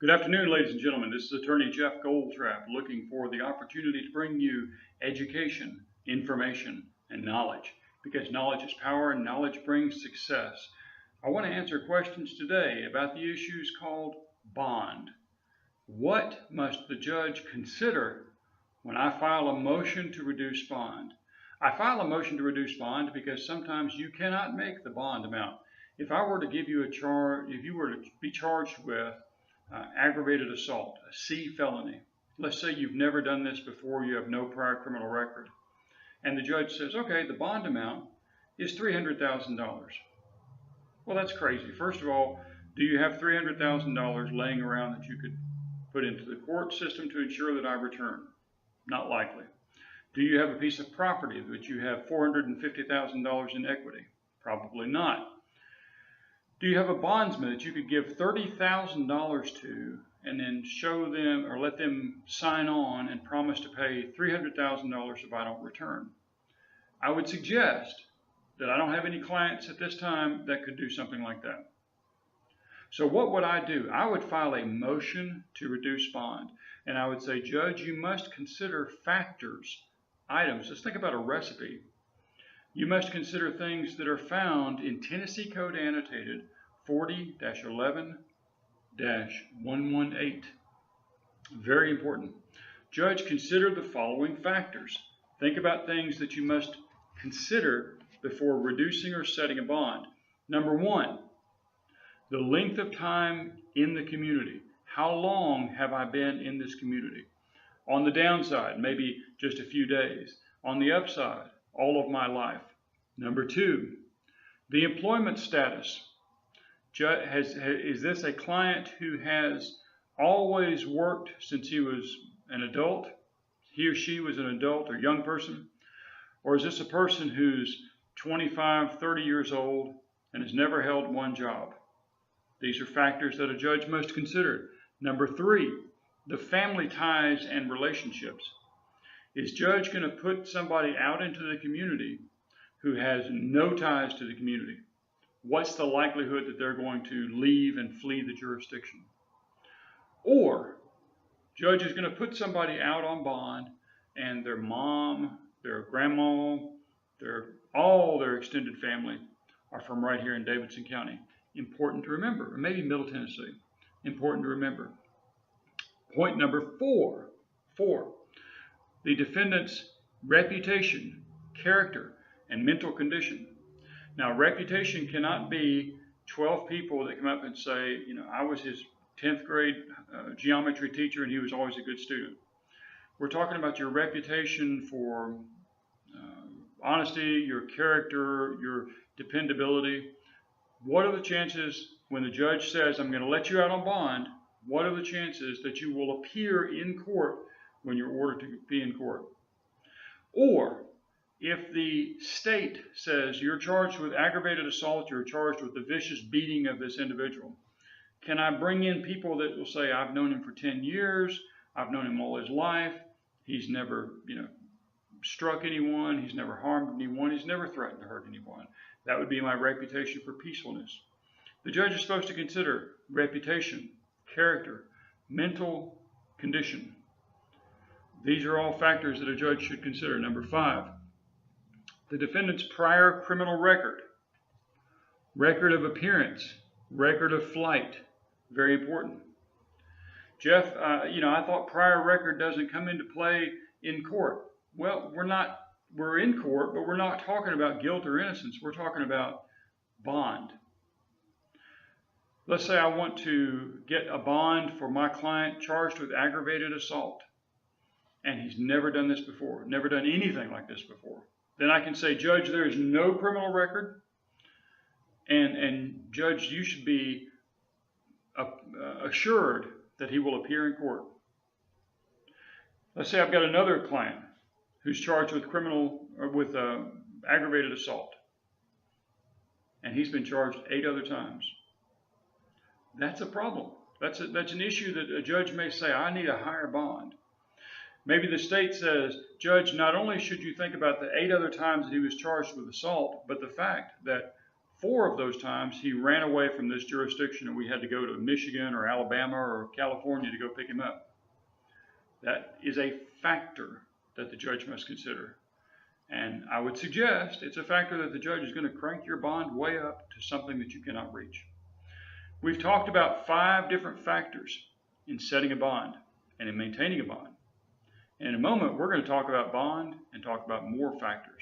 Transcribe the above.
Good afternoon, ladies and gentlemen. This is Attorney Jeff Goldtrap looking for the opportunity to bring you education, information, and knowledge, because knowledge is power and knowledge brings success. I want to answer questions today about the issues called bond. What must the judge consider when I file a motion to reduce bond? I file a motion to reduce bond because sometimes you cannot make the bond amount. If I were to give you a charge, if you were to be charged with aggravated assault, a C felony. Let's say you've never done this before, you have no prior criminal record. And the judge says, okay, the bond amount is $300,000. Well, that's crazy. First of all, do you have $300,000 laying around that you could put into the court system to ensure that I return? Not likely. Do you have a piece of property that you have $450,000 in equity? Probably not. Do you have a bondsman that you could give $30,000 to and then show them or let them sign on and promise to pay $300,000 if I don't return? I would suggest that I don't have any clients at this time that could do something like that. So what would I do? I would file a motion to reduce bond, and I would say, Judge, you must consider factors, items. Let's think about a recipe. You must consider things that are found in Tennessee Code Annotated 40-11-118. Very important. Judge, consider the following factors. Think about things that you must consider before reducing or setting a bond. Number one, the length of time in the community. How long have I been in this community? On the downside, maybe just a few days. On the upside, all of my life. Number two, the employment status. Is this a client who has always worked since he was an adult? He or she was an adult or young person? Or is this a person who's 25, 30 years old and has never held one job? These are factors that a judge must consider. Number three, the family ties and relationships. Is judge going to put somebody out into the community who has no ties to the community? What's the likelihood that they're going to leave and flee the jurisdiction? Or judge is going to put somebody out on bond and their mom, their grandma, all their extended family are from right here in Davidson County. Important to remember, or maybe Middle Tennessee. Important to remember. Point number four, the defendant's reputation, character, and mental condition. Now, reputation cannot be 12 people that come up and say, you know, I was his 10th grade geometry teacher and he was always a good student. We're talking about your reputation for honesty, your character, your dependability. What are the chances when the judge says, I'm going to let you out on bond, what are the chances that you will appear in court when you're ordered to be in court? Or if the state says you're charged with aggravated assault, you're charged with the vicious beating of this individual, can I bring in people that will say, I've known him for 10 years, I've known him all his life, he's never, struck anyone, he's never harmed anyone, he's never threatened to hurt anyone. That would be my reputation for peacefulness. The judge is supposed to consider reputation, character, mental condition. These are all factors that a judge should consider. Number five, the defendant's prior criminal record, record of appearance, record of flight. Very important. Jeff, I thought prior record doesn't come into play in court. Well, we're in court, but we're not talking about guilt or innocence. We're talking about bond. Let's say I want to get a bond for my client charged with aggravated assault, and he's never done this before, never done anything like this before. Then I can say, Judge, there is no criminal record, and Judge, you should be assured that he will appear in court. Let's say I've got another client who's charged with aggravated assault, and he's been charged 8 other times. That's a problem. That's an issue that a judge may say, I need a higher bond. Maybe the state says, Judge, not only should you think about the 8 other times that he was charged with assault, but the fact that 4 of those times he ran away from this jurisdiction and we had to go to Michigan or Alabama or California to go pick him up. That is a factor that the judge must consider. And I would suggest it's a factor that the judge is going to crank your bond way up to something that you cannot reach. We've talked about 5 different factors in setting a bond and in maintaining a bond. And in a moment, we're going to talk about bond and talk about more factors.